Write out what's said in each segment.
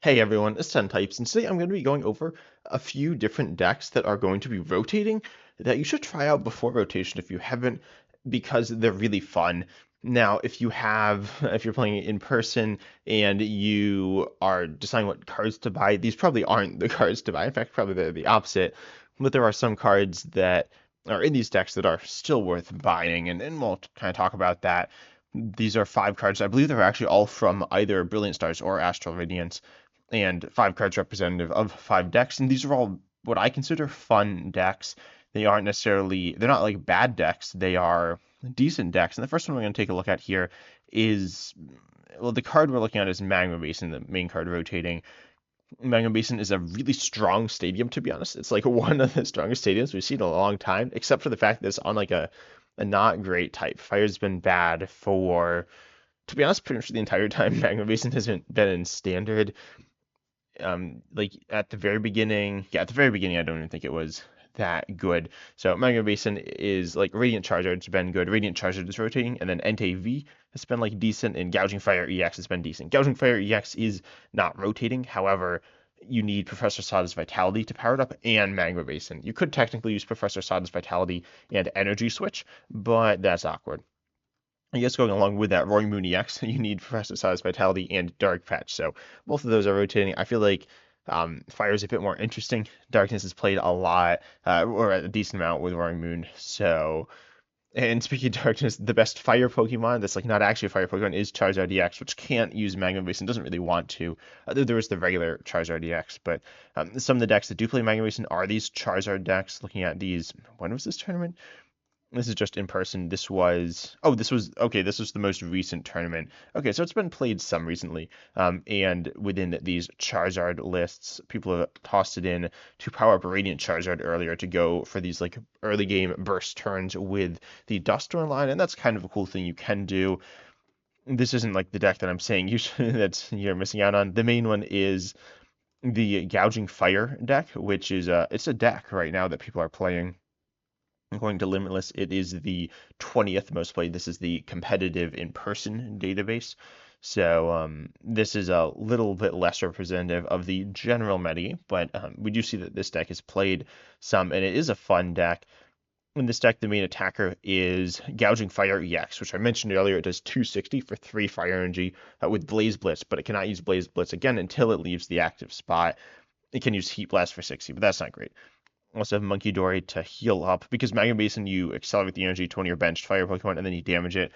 Hey everyone, it's 10 Types, and today I'm going to be going over a few different decks that are going to be rotating that you should try out before rotation if you haven't, because they're really fun. Now, if you're playing in person and you are deciding what cards to buy, these probably aren't the cards to buy. In fact, probably they're the opposite. But there are some cards that are in these decks that are still worth buying, and we'll kind of talk about that. These are 5 cards. I believe they're actually all from either Brilliant Stars or Astral Radiance and 5 cards representative of 5 decks. And these are all what I consider fun decks. They're not like bad decks, they are decent decks. And the first one we're going to take a look at here is, well, the card we're looking at is Magma Basin, the main card rotating. Magma Basin is a really strong stadium, to be honest. It's like one of the strongest stadiums we've seen in a long time, except for the fact that it's on like a not great type. Fire's been bad for, to be honest, pretty much the entire time Magma Basin has been in standard. Like at the very beginning, yeah, at the very beginning, I don't even think it was that good. So Magma Basin is like Radiant Charizard's been good. Radiant Charizard is rotating, and then Entei V has been like decent, and Gouging Fire EX has been decent. Gouging Fire EX is not rotating, however, you need Professor Sada's Vitality to power it up and Magma Basin. You could technically use Professor Sada's Vitality and Energy Switch, but that's awkward. I guess going along with that, Roaring Moon EX, you need Professor Size Vitality and Dark Patch. So both of those are rotating. I feel like Fire is a bit more interesting. Darkness is played a lot, or a decent amount with Roaring Moon. So, and speaking of Darkness, the best Fire Pokemon that's like not actually a Fire Pokemon is Charizard EX, which can't use Magma Basin, doesn't really want to. There was the regular Charizard EX, but some of the decks that do play Magma Basin are these Charizard decks. Looking at these, when was this tournament? This is just in person. This was the most recent tournament. Okay, so it's been played some recently. And within these Charizard lists, people have tossed it in to power up Radiant Charizard earlier to go for these like early game burst turns with the Duststorm line, and that's kind of a cool thing you can do. This isn't like the deck that I'm saying you should, that you're missing out on. The main one is the Gouging Fire deck, which is it's a deck right now that people are playing. According to Limitless, it is the 20th most played. This is the competitive in-person database. So this is a little bit less representative of the general meta, but we do see that this deck is played some, and it is a fun deck. In this deck, the main attacker is Gouging Fire EX, which I mentioned earlier. It does 260 for 3 fire energy with Blaze Blitz, but it cannot use Blaze Blitz again until it leaves the active spot. It can use Heat Blast for 60, but that's not great. Also have Monkey Dory to heal up, because Magma Basin, you accelerate the energy to one of your benched fire Pokemon and then you damage it.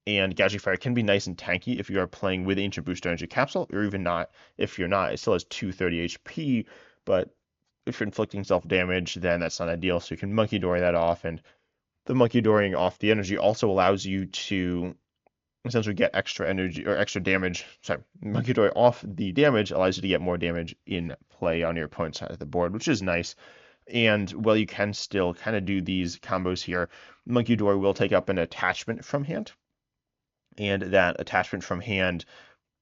And Gouging Fire can be nice and tanky if you are playing with Ancient Booster Energy Capsule, or even not. If you're not, it still has 230 HP, but if you're inflicting self-damage, then that's not ideal, so you can Monkey Dory that off, and the Monkey Dorying off the energy also allows you to essentially get extra energy, or extra damage. Sorry, Monkey Dory off the damage allows you to get more damage in play on your opponent's side of the board, which is nice. And while you can still kind of do these combos here, Monkey Dory will take up an attachment from hand. And that attachment from hand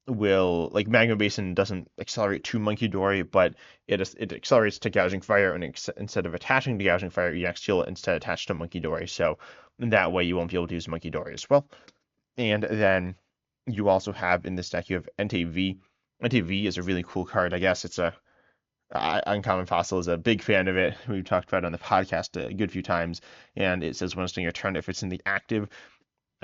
will, like Magma Basin doesn't accelerate to Monkey Dory, but it accelerates to Gouging Fire, and instead of attaching to Gouging Fire, EX will instead attach to Monkey Dory. So that way you won't be able to use Monkey Dory as well. And then you also have in this deck, you have Entei V. Entei V is a really cool card. I guess it's a Uncommon Fossil is a big fan of it. We've talked about it on the podcast a good few times, and it says when it's during your turn, if it's in the active,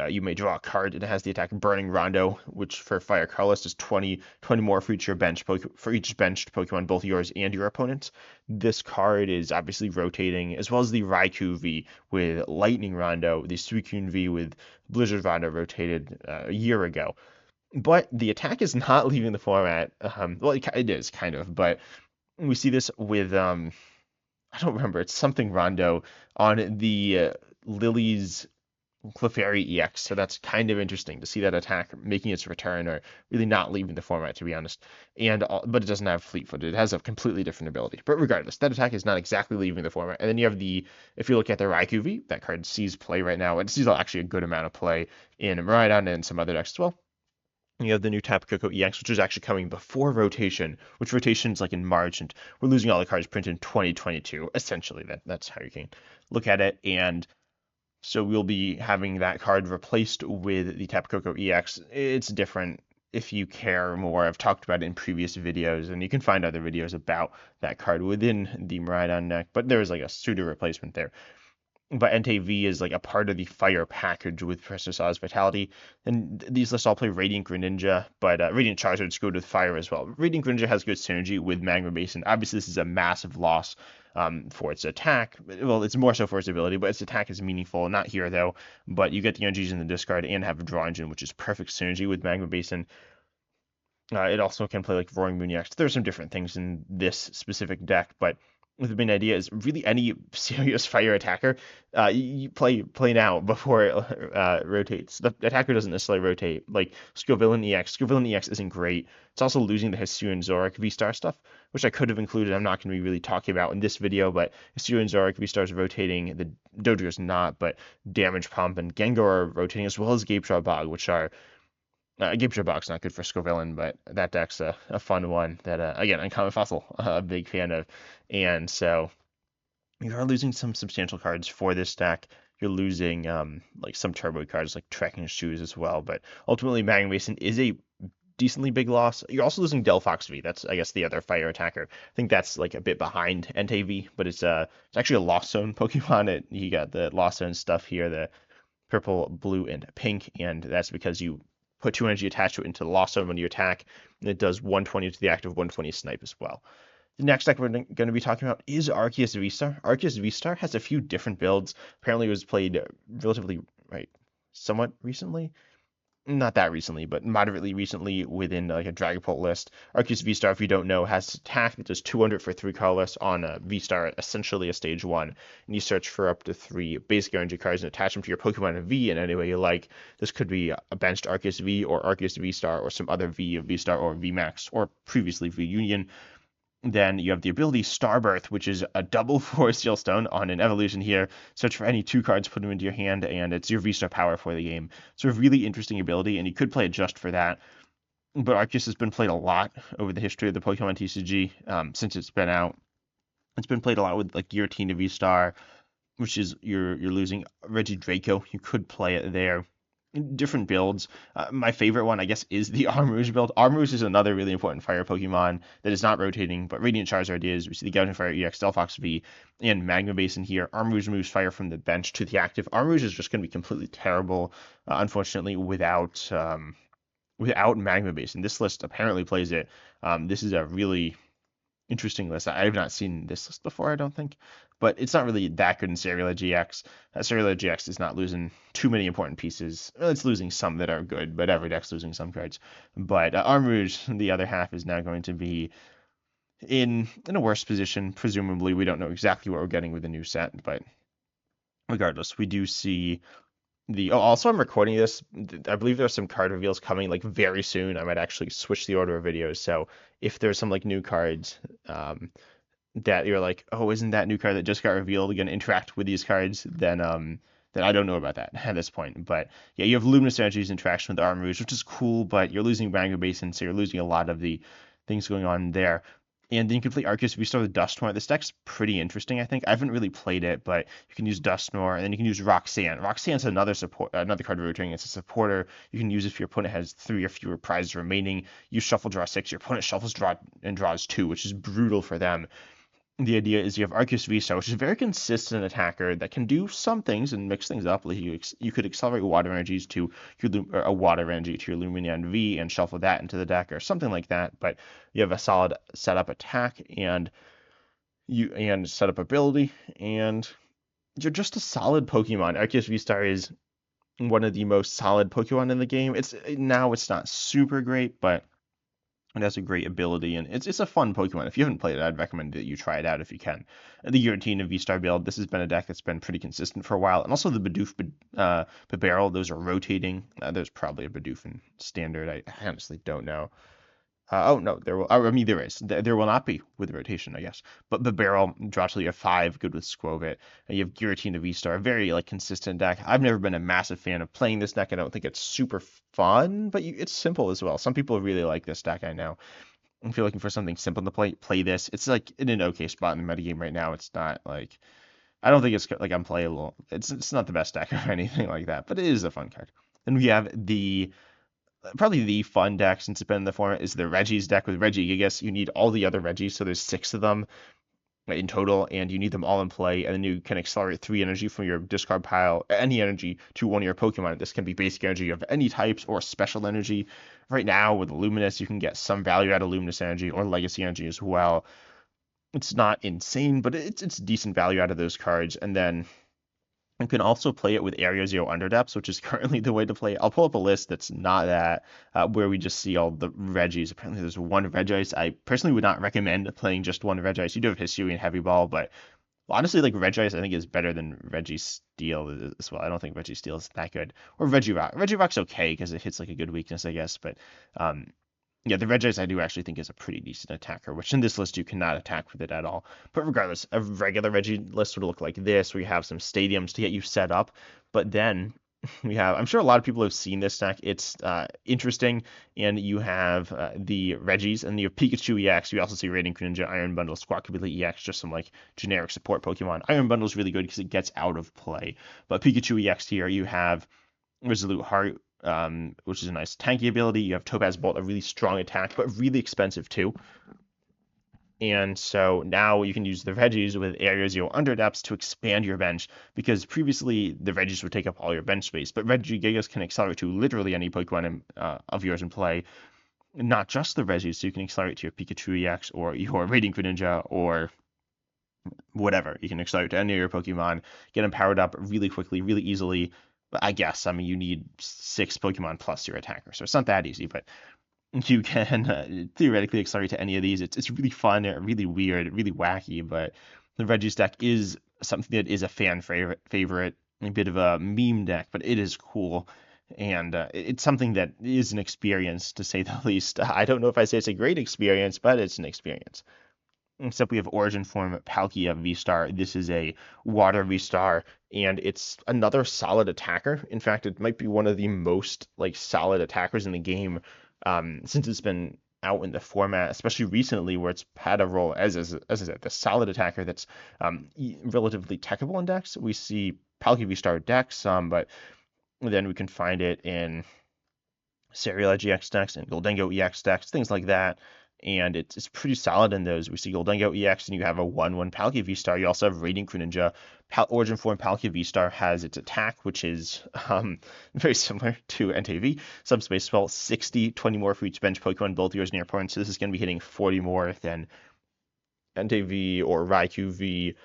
you may draw a card. It has the attack Burning Rondo, which for Fire Colorless is 20 more for each for each benched Pokemon, both yours and your opponent's. This card is obviously rotating, as well as the Raikou V with Lightning Rondo, the Suicune V with Blizzard Rondo rotated a year ago. But the attack is not leaving the format. Well, it is kind of, but we see this with I don't remember, it's something Rondo on the Lily's Clefairy EX, so that's kind of interesting to see that attack making its return, or really not leaving the format, to be honest. But it doesn't have Fleet Foot. It has a completely different ability. But regardless, that attack is not exactly leaving the format. And then you have if you look at the Raikou V, that card sees play right now. It sees actually a good amount of play in Miraidon and some other decks as well. You have the new Tapu Koko EX, which is actually coming before rotation, which rotation is like in March, and we're losing all the cards printed in 2022. Essentially, that's how you can look at it. And so we'll be having that card replaced with the Tapu Koko EX. It's different. if you care more. I've talked about it in previous videos, and you can find other videos about that card within the Miraidon deck, but there's like a pseudo replacement there. But NTV is like a part of the fire package with Professor Saw's Vitality. And these lists all play Radiant Greninja, but Radiant Charizard's good with fire as well. Radiant Greninja has good synergy with Magma Basin. Obviously, this is a massive loss for its attack. Well, it's more so for its ability, but its attack is meaningful. Not here, though. But you get the energies in the discard and have a draw engine, which is perfect synergy with Magma Basin. It also can play like Roaring Moon EX. There's some different things in this specific deck, but the main idea is really any serious fire attacker, you play now before it rotates. The attacker doesn't necessarily rotate. Like Scovillain EX. Scovillain EX isn't great. It's also losing the Hisuian Zorak VSTAR stuff, which I could have included. I'm not going to be really talking about in this video, but Hisuian Zorak VSTAR is rotating. The Dojo is not, but Damage Pump and Gengar are rotating, as well as Gapeshot Bog, which are Gapeshot Bog's not good for Scovillain, but that deck's a fun one that, again, Uncommon Fossil, a big fan of. And so you are losing some substantial cards for this deck. You're losing like some turbo cards like Trekking Shoes as well, but ultimately Magma Basin is a decently big loss. You're also losing Delphox V. That's, I guess, the other fire attacker. I think that's like a bit behind NTV, but it's actually a Lost Zone Pokemon. You got the Lost Zone stuff here, the purple, blue, and pink, and that's because you put 2 energy attached to it into the Lost Zone when you attack, and it does 120 to the active 120 snipe as well. The next deck we're going to be talking about is Arceus VSTAR. Arceus VSTAR has a few different builds. Apparently it was played relatively, somewhat recently. Not that recently, but moderately recently within like a Dragapult list. Arceus VSTAR, if you don't know, has attack that does 200 for 3 colorless on a VSTAR, essentially a stage 1. And you search for up to 3 basic energy cards and attach them to your Pokemon V in any way you like. This could be a benched Arceus V or Arceus VSTAR or some other V of VSTAR or VMAX or previously V Union. Then you have the ability Starbirth, which is a double for Steel Stone on an evolution here. Search for any 2 cards, put them into your hand, and it's your V-Star power for the game. So a really interesting ability, and you could play it just for that. But Arceus has been played a lot over the history of the Pokemon TCG since it's been out. It's been played a lot with like Giratina V-Star, which is you're losing Regi Draco. You could play it there. Different builds. My favorite one, I guess, is the Armrouge build. Armrouge is another really important fire Pokemon that is not rotating, but Radiant Charizard is. We see the Gouging Fire EX, Delphox V, and Magma Basin here. Armrouge moves fire from the bench to the active. Armrouge is just going to be completely terrible, unfortunately, without Magma Basin. This list apparently plays it. This is a really interesting list. I have not seen this list before, I don't think, but it's not really that good in Cerulean GX. Cerulean GX is not losing too many important pieces. It's losing some that are good, but every deck's losing some cards. But Armrouge, the other half, is now going to be in a worse position. Presumably, we don't know exactly what we're getting with the new set, but regardless, we do see also, I'm recording this. I believe there's some card reveals coming like very soon. I might actually switch the order of videos. So if there's some like new cards that you're like, oh, isn't that new card that just got revealed going to interact with these cards? Then I don't know about that at this point. But yeah, you have Luminous Energy's interaction with the Armrouge, which is cool, but you're losing Magma Basin, so you're losing a lot of the things going on there. And then you can play Arceus VSTAR with Dusknoir. This deck's pretty interesting, I think. I haven't really played it, but you can use Dusknoir, and then you can use Roxanne. Roxanne's another card rotating. It's a supporter. You can use if your opponent has 3 or fewer prizes remaining. You shuffle, draw 6. Your opponent shuffles, draws 2, which is brutal for them. The idea is you have Arceus VSTAR, which is a very consistent attacker that can do some things and mix things up. Like you could accelerate water energies to a water energy to your Lumineon V and shuffle that into the deck or something like that. But you have a solid setup attack and setup ability, and you're just a solid Pokemon. Arceus VSTAR is one of the most solid Pokemon in the game. It's not super great, but it has a great ability, and it's a fun Pokemon. If you haven't played it, I'd recommend that you try it out if you can. The Giratina V-Star build, this has been a deck that's been pretty consistent for a while, and also the Bidoof Bibarel, those are rotating. There's probably a Bidoof in Standard. I honestly don't know. Oh no, there is. There will not be with rotation, I guess. But the barrel draw till you have 5, good with Squovit. And you have Giratina V-Star, a very like consistent deck. I've never been a massive fan of playing this deck. I don't think it's super fun, but it's simple as well. Some people really like this deck, I know. If you're looking for something simple to play this. It's like in an okay spot in the metagame right now. It's not like, I don't think it's like unplayable. It's not the best deck or anything like that, but it is a fun card. Then we have the probably the fun deck since it's been in the format is the Regi's deck. With Regi, I guess you need all the other Regis, so there's 6 of them in total, and you need them all in play, and then you can accelerate 3 energy from your discard pile, any energy, to one of your Pokemon. This can be basic energy of any types or special energy. Right now, with Luminous, you can get some value out of Luminous energy or Legacy energy as well. It's not insane, but it's decent value out of those cards. And then you can also play it with Area Zero Underdepths, which is currently the way to play it. I'll pull up a list that's not that, where we just see all the Regis. Apparently, there's one Regice. I personally would not recommend playing just one Regice. You do have History and Heavy Ball, but honestly, like Regice, I think is better than Registeel as well. I don't think Registeel is that good. Or Regirock. Regirock's okay because it hits like a good weakness, I guess. But yeah, the Regice I do actually think is a pretty decent attacker, which in this list you cannot attack with it at all. But regardless, a regular Regi list would look like this, where you have some stadiums to get you set up. But then we have, I'm sure a lot of people have seen this deck. It's interesting, and you have the Regis, and you have Pikachu EX. You also see Radiant Greninja, Iron Bundle, Squawkabilly EX, just some like generic support Pokemon. Iron Bundle is really good because it gets out of play. But Pikachu EX here, you have Resolute Heart, which is a nice tanky ability. You have Topaz Bolt, a really strong attack, but really expensive too. And so now you can use the Regis with Area Zero Underdepths to expand your bench, because previously the Regis would take up all your bench space, but Regigigas can accelerate to literally any Pokemon of yours in play, not just the Regis, so you can accelerate to your Pikachu EX or your Radiant Greninja or whatever. You can accelerate to any of your Pokemon, get them powered up really quickly, really easily. I guess, I mean, you need 6 Pokemon plus your attacker, so it's not that easy, but you can theoretically accelerate to any of these. It's really fun, really weird, really wacky, but the Regis deck is something that is a fan favorite, a bit of a meme deck, but it is cool, and it's something that is an experience, to say the least. I don't know if I say it's a great experience, but it's an experience. Except we have Origin Form Palkia VSTAR. This is a Water VSTAR, and it's another solid attacker. In fact, it might be one of the most like solid attackers in the game since it's been out in the format, especially recently, where it's had a role as the solid attacker that's relatively techable in decks. We see Palkia VSTAR decks, but then we can find it in Cereal EX decks and Goldengo EX decks, things like that. And it's pretty solid in those. We see Goldengo EX, and you have a 1/1 Palkia VSTAR. You also have Radiant Greninja. Origin Form Palkia VSTAR has its attack, which is very similar to NTV. Subspace Spell, 60, 20 more for each bench Pokemon, both yours and your opponents. So this is going to be hitting 40 more than NTV or Raikou V,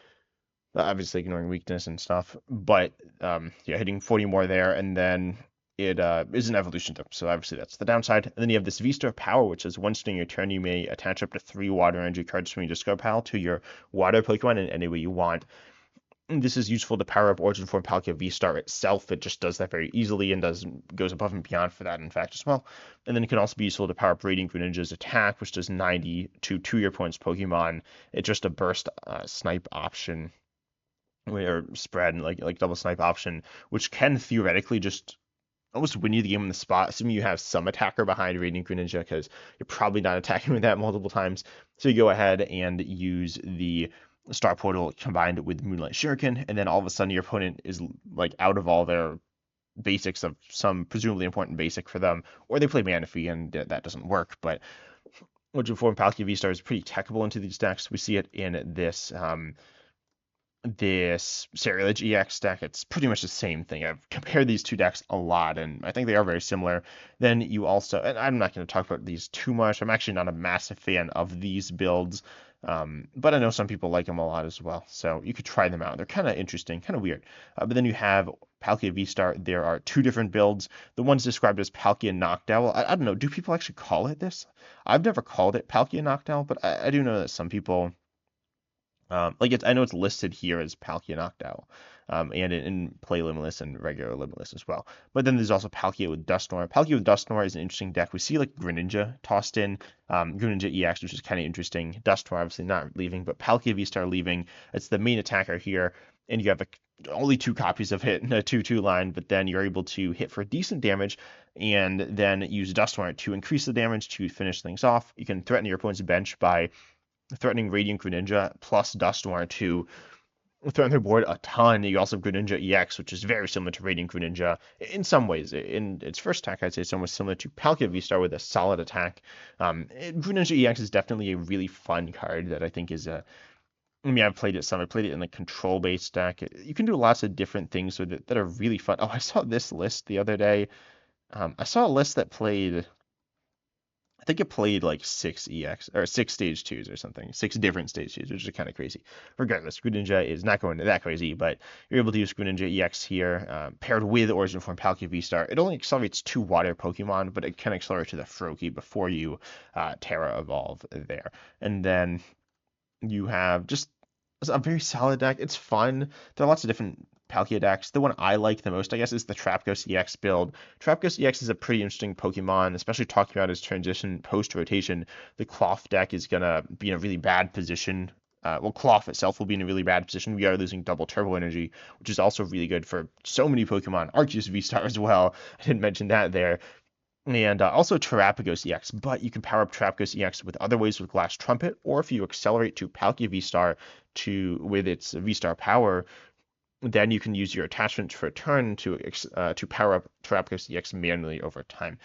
obviously ignoring weakness and stuff. But yeah, hitting 40 more there, and then it is an evolution type, so obviously that's the downside. And then you have this V-Star Power, which is once during your turn, you may attach up to 3 water energy cards from your discard pile to your water Pokemon in any way you want. And this is useful to power up Origin Form Palkia V-Star itself. It just does that very easily and goes above and beyond for that, in fact, as well. And then it can also be useful to power up Radiant Greninja's attack, which does 90 to your opponent's Pokemon. It's just a burst snipe option, or spread, like double snipe option, which can theoretically just almost win you the game on the spot, assuming you have some attacker behind Radiant Greninja, because you're probably not attacking with that multiple times. So you go ahead and use the Star Portal combined with Moonlight Shuriken, and then all of a sudden your opponent is like out of all their basics of some presumably important basic for them, or they play Manaphy and that doesn't work. But Origin Form Palkia VSTAR is pretty techable into these decks. We see it in this Cereal EX deck. It's pretty much the same thing. I've compared these two decks a lot, and I think they are very similar. Then you also, and I'm not going to talk about these too much. I'm actually not a massive fan of these builds, but I know some people like them a lot as well. So you could try them out. They're kind of interesting, kind of weird. But then you have Palkia VSTAR. There are 2 different builds. The one's described as Palkia Noctowl. I don't know. Do people actually call it this? I've never called it Palkia Noctowl, but I do know that some people. I know it's listed here as Palkia Noctowl, and in Play Limitless and regular Limitless as well. But then there's also Palkia with Dusknoir. Palkia with Dusknoir is an interesting deck. We see like Greninja tossed in, Greninja EX, which is kind of interesting. Dusknoir obviously not leaving, but Palkia VSTAR leaving. It's the main attacker here, and you have only 2 copies of it in a 2/2 line, but then you're able to hit for decent damage, and then use Dusknoir to increase the damage to finish things off. You can threaten your opponent's bench by threatening Radiant Greninja plus Dusknoir to throw on their board a ton. You also have Greninja EX, which is very similar to Radiant Greninja in some ways. In its first attack, I'd say it's almost similar to Palkia VSTAR with a solid attack. Greninja EX is definitely a really fun card that I think is a. I mean, I've played it some. I played it in the control-based deck. You can do lots of different things with it that are really fun. Oh, I saw this list the other day. I saw a list that played. I think it played like six EX or six stage twos or something, six different stage twos, which is kind of crazy. Regardless, Greninja is not going to that crazy, but you're able to use Greninja EX here, paired with Origin Form Palkia V-Star. It only accelerates 2 water Pokemon, but it can accelerate to the Froakie before you Terra Evolve there. And then you have just a very solid deck. It's fun. There are lots of different Palkia decks. The one I like the most, I guess, is the Trapghost EX build. Trapghost EX is a pretty interesting Pokemon, especially talking about his transition post-rotation. The Cloth deck is going to be in a really bad position. Well, Cloth itself will be in a really bad position. We are losing double Turbo Energy, which is also really good for so many Pokemon. Arceus VSTAR as well. I didn't mention that there. And also Terapagos EX, but you can power up Terapagos EX with other ways with Glass Trumpet, or if you accelerate to Palkia V-Star with its V-Star power, then you can use your attachment for a turn to power up Terapagos EX manually over time.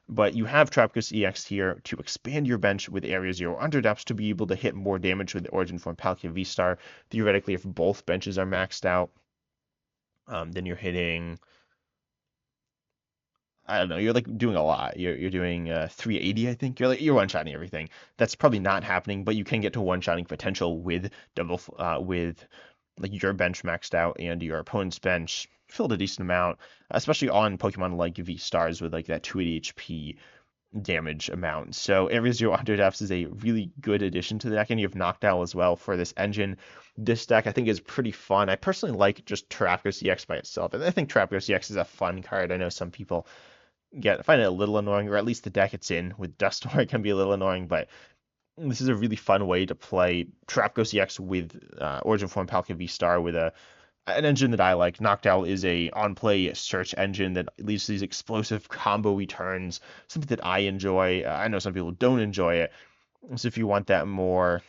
But you have Terapagos EX here to expand your bench with Area 0 Underdepths to be able to hit more damage with the Origin Form Palkia V-Star. Theoretically, if both benches are maxed out, then you're hitting... I don't know. You're like doing a lot. You're doing 380, I think. You're one-shotting everything. That's probably not happening, but you can get to one-shotting potential with with like your bench maxed out and your opponent's bench filled a decent amount, especially on Pokemon like V Stars with like that 280 HP damage amount. So Area 0 Underdepths is a really good addition to the deck, and you have Noctowl as well for this engine. This deck I think is pretty fun. I personally like just Terapagos EX by itself, and I think Terapagos EX is a fun card. I know some people find it a little annoying, or at least the deck it's in with Dustor can be a little annoying, but this is a really fun way to play Trapghost EX with Origin Form Palkia V-Star with an engine that I like. Noctowl is a on-play search engine that leads to these explosive combo returns, something that I enjoy. I know some people don't enjoy it. So if you want that more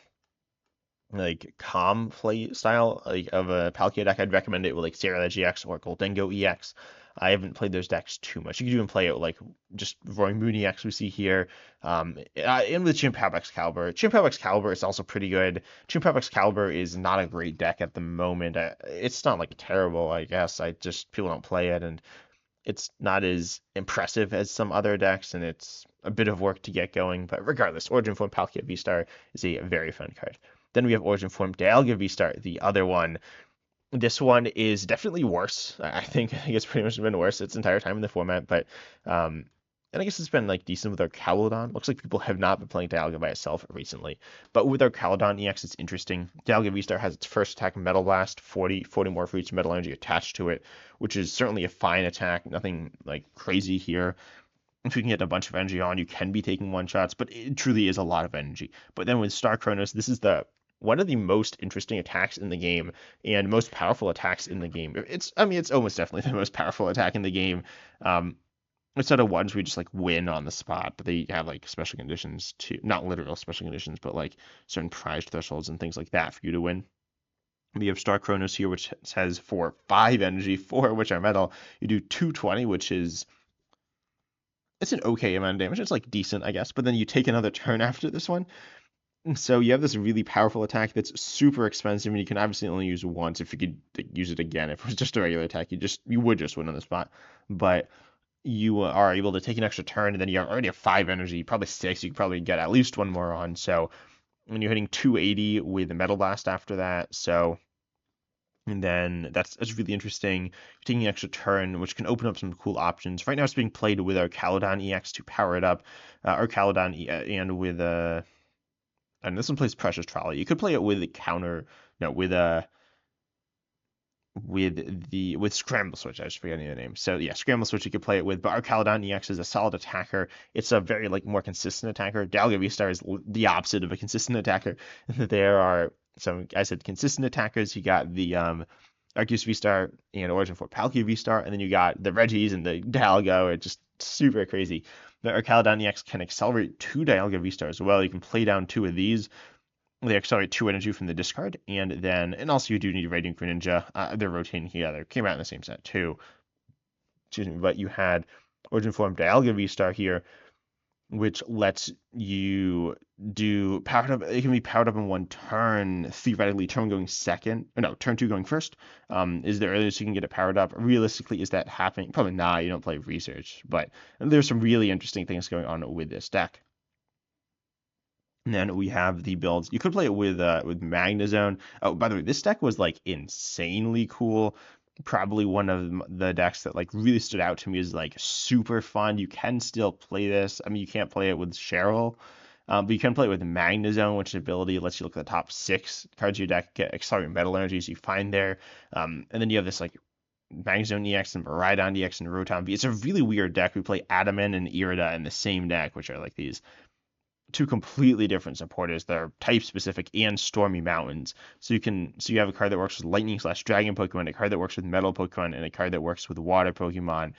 like calm play style like of a Palkia deck, I'd recommend it with like Sarah EX or Goldengo EX. I haven't played those decks too much. You can even play it with like just Roaring Moon EX we see here. And with Chimp Excalibur. Chimp Excalibur is also pretty good. Chimp Excalibur is not a great deck at the moment. It's not like terrible, I guess. I just people don't play it, and it's not as impressive as some other decks, and it's a bit of work to get going. But regardless, Origin Form Palkia V-Star is a very fun card. Then we have Origin Form Dialga V-Star, the other one. This one is definitely worse. I think it's pretty much been worse its entire time in the format, but and I guess it's been like decent with our Caledon. Looks like people have not been playing Dialga by itself recently, but with our Caledon EX, it's interesting. Dialga V-Star has its first attack, Metal Blast, 40 more for each metal energy attached to it, which is certainly a fine attack. Nothing like crazy here. If you can get a bunch of energy on, you can be taking one shots, but it truly is a lot of energy. But then with Star Chronos, this is one of the most interesting attacks in the game and most powerful attacks in the game. It's almost definitely the most powerful attack in the game. It's not a ones where you just like win on the spot, but they have like special conditions to, not literal special conditions, but like certain prize thresholds and things like that for you to win. We have Star Chronos here, which says for 5 energy, 4 which are metal. You do 220, which is it's an okay amount of damage. It's like decent, I guess. But then you take another turn after this one. So you have this really powerful attack that's super expensive, and you can obviously only use once. If you could use it again, if it was just a regular attack, you would just win on the spot. But you are able to take an extra turn, and then you already have 5 energy, probably 6. You could probably get at least one more on. So when you're hitting 280 with a Metal Blast after that, and then that's really interesting. You're taking an extra turn, which can open up some cool options. Right now, it's being played with our Caledon EX to power it up, our Caledon and with and this one plays Precious Trolley. You could play it with with Scramble Switch. I was forgetting the name. So yeah, Scramble Switch you could play it with. But our Caledon EX is a solid attacker. It's a very like more consistent attacker. Dialga V-Star is the opposite of a consistent attacker. There are some, I said, consistent attackers. You got the Arceus VSTAR and Origin Form Palkia VSTAR, and then you got the Regis and the Dialga. It's just super crazy. The Caledon EX can accelerate 2 Dialga V-Star as well. You can play down 2 of these, They accelerate 2 energy from the discard, and also you do need Radiant Greninja. They're rotating together. Came out in the same set too. Excuse me, but you had Origin Form Dialga VSTAR here, which lets you do powered up. It can be powered up in one turn, theoretically. Turn going second, or no, turn two going first. Is the earliest you can get it powered up? Realistically, is that happening? Probably not. You don't play research, but there's some really interesting things going on with this deck. And then we have the builds. You could play it with Magnezone. Oh, by the way, this deck was like insanely cool. Probably one of the decks that like really stood out to me is like super fun. You can still play this. I mean, you can't play it with Cheryl, but you can play it with Magnezone, which ability lets you look at the top 6 cards of your deck, get accelerate metal energies you find there. And then you have this like Magnezone EX and Miraidon EX and Rotom V. It's a really weird deck. We play Adamant and Irida in the same deck, which are like these two completely different supporters that are type specific and Stormy Mountains. So you have a card that works with Lightning / Dragon Pokemon, a card that works with Metal Pokemon, and a card that works with Water Pokemon.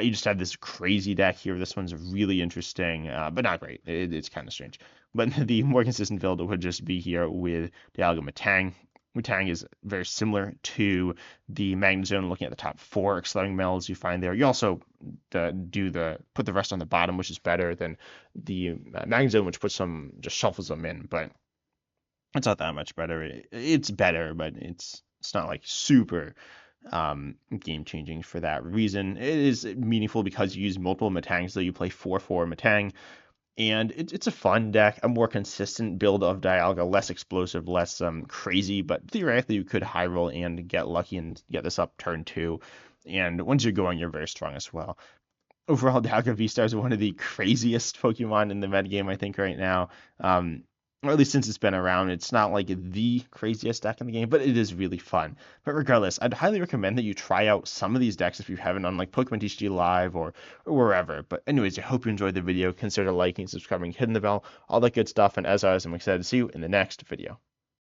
You just have this crazy deck here. This one's really interesting, but not great. It's kind of strange. But the more consistent build would just be here with Dialga Matang. Matang is very similar to the Magnezone, looking at the top 4 accelerating metals you find there. You also put the rest on the bottom, which is better than the Magnezone, which just shuffles them in, but it's not that much better. It's better, but it's not like super game changing for that reason. It is meaningful because you use multiple Matangs, so you play 4/4 Matang. And it's a fun deck, a more consistent build of Dialga, less explosive, less crazy, but theoretically you could high roll and get lucky and get this up turn 2. And once you're going, you're very strong as well. Overall, Dialga V-Star is one of the craziest Pokemon in the metagame, I think, right now. Or at least since it's been around. It's not like the craziest deck in the game, but it is really fun. But regardless, I'd highly recommend that you try out some of these decks if you haven't on like Pokemon TCG Live or wherever. But anyways, I hope you enjoyed the video. Consider liking, subscribing, hitting the bell, all that good stuff. And as always, I'm excited to see you in the next video.